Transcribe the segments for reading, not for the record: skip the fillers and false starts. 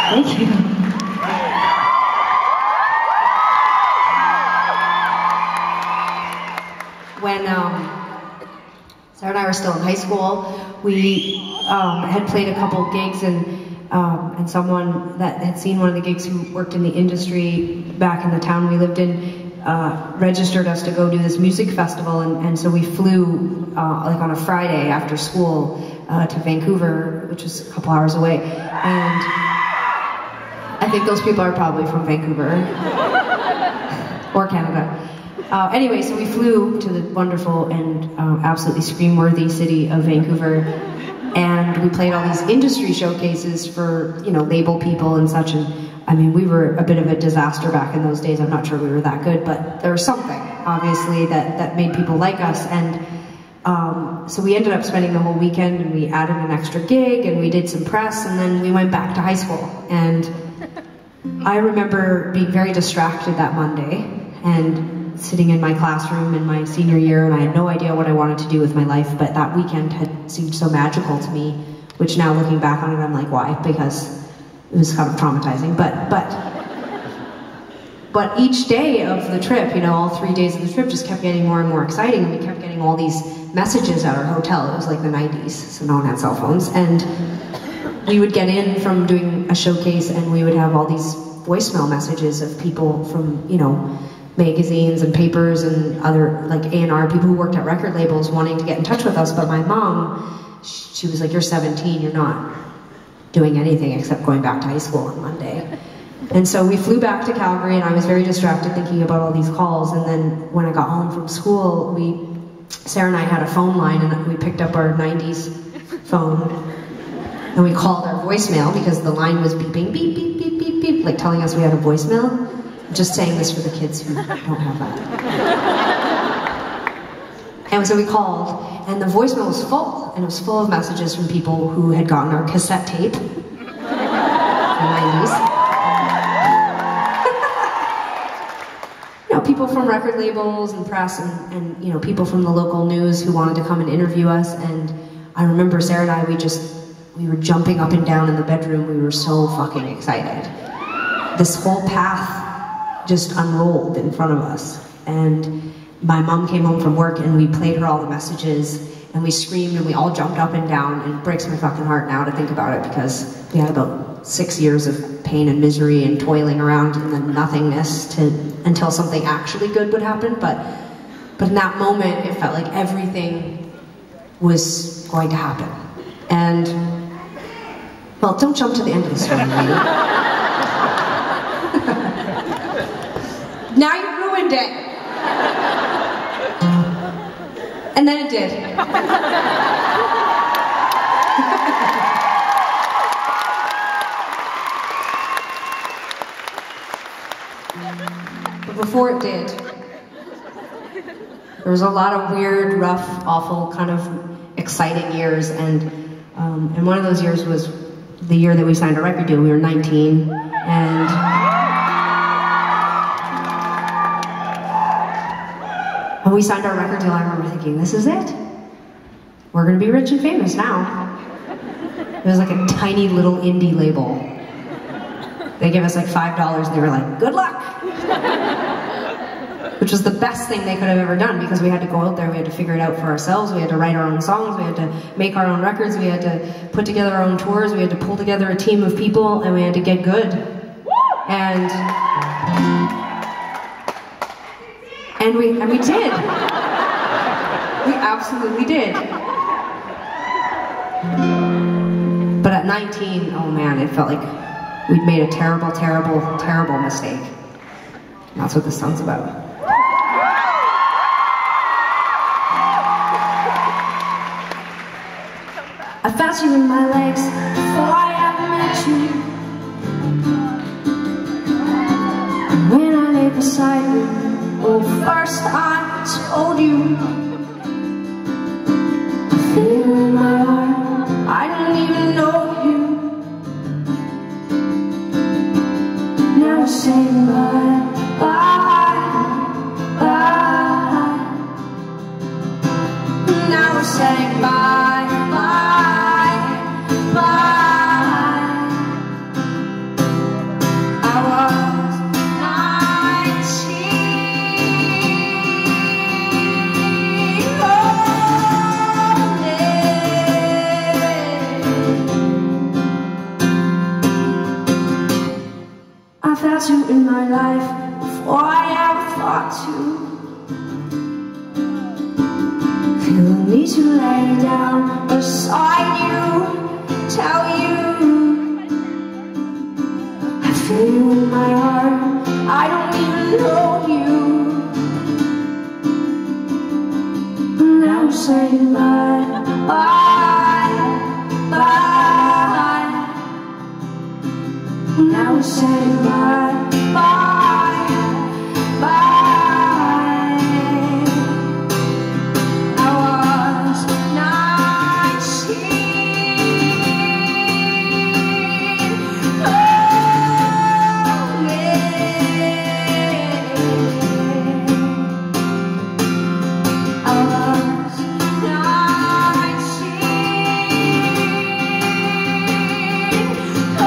Thank you. When Sarah and I were still in high school, we had played a couple gigs, and someone that had seen one of the gigs who worked in the industry back in the town we lived in registered us to go do this music festival, and so we flew like on a Friday after school to Vancouver, which was a couple hours away, and I think those people are probably from Vancouver or Canada. Anyway, so we flew to the wonderful and absolutely scream-worthy city of Vancouver, and we played all these industry showcases for, you know, label people and such, and I mean, we were a bit of a disaster back in those days. I'm not sure we were that good, but there was something, obviously, that made people like us, and so we ended up spending the whole weekend, and we added an extra gig, and we did some press, and then we went back to high school, and I remember being very distracted that Monday, and sitting in my classroom in my senior year, and I had no idea what I wanted to do with my life, but that weekend had seemed so magical to me, which now looking back on it, I'm like, why? Because it was kind of traumatizing, but each day of the trip, you know, all 3 days of the trip just kept getting more and more exciting, and we kept getting all these messages at our hotel. It was like the 90s, so no one had cell phones, and we would get in from doing a showcase, and we would have all these voicemail messages of people from, you know, magazines and papers and other like A&R people who worked at record labels wanting to get in touch with us, but my mom, she was like, you're 17, you're not doing anything except going back to high school on Monday. And so we flew back to Calgary, and I was very distracted thinking about all these calls, and then when I got home from school, Sarah and I had a phone line, and we picked up our 90s phone, and we called our voicemail because the line was beeping, beep, beep, beep, beep, beep, like telling us we had a voicemail. I'm just saying this for the kids who don't have that. And so we called, and the voicemail was full, and it was full of messages from people who had gotten our cassette tape from the 90s. You know, people from record labels and press, and you know, people from the local news who wanted to come and interview us. And I remember Sarah and I, we were jumping up and down in the bedroom. We were so fucking excited. This whole path just unrolled in front of us, and my mom came home from work, and we played her all the messages, and we screamed, and we all jumped up and down, and it breaks my fucking heart now to think about it, because we had about 6 years of pain and misery and toiling around in the nothingness until something actually good would happen, but in that moment it felt like everything was going to happen. And well, don't jump to the end of the story, lady. Now you ruined it! And then it did. But before it did, there was a lot of weird, rough, awful, kind of exciting years, and one of those years was the year that we signed a record deal. We were 19, when we signed our record deal, I remember thinking, this is it. We're gonna be rich and famous now. It was like a tiny little indie label. They gave us like $5 and they were like, good luck! Which was the best thing they could have ever done, because we had to go out there, we had to figure it out for ourselves, we had to write our own songs, we had to make our own records, we had to put together our own tours, we had to pull together a team of people, and we had to get good. And we did. We absolutely did. But at 19, oh man, it felt like we'd made a terrible, terrible, terrible mistake. And that's what this song's about. I felt you in my legs before I ever met you. When I lay beside you, oh, first I told you. I feel in my heart, I didn't even know you. Now we're saying bye, bye, bye. Now we're saying bye, bye, bye. without you in my life before I ever thought to. Feel the need to lay down beside you, tell you I feel you in my heart, I don't even know you. Now we're saying bye, bye, bye. Now we're saying bye, bye, bye. I was 19. Oh, yeah. I was 19. Oh,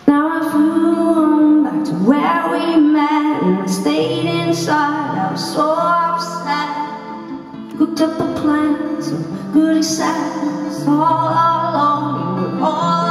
now I flew back to where we met and I stayed inside. I was so upset. Cooked up a plan, so good and sad. All alone, you were all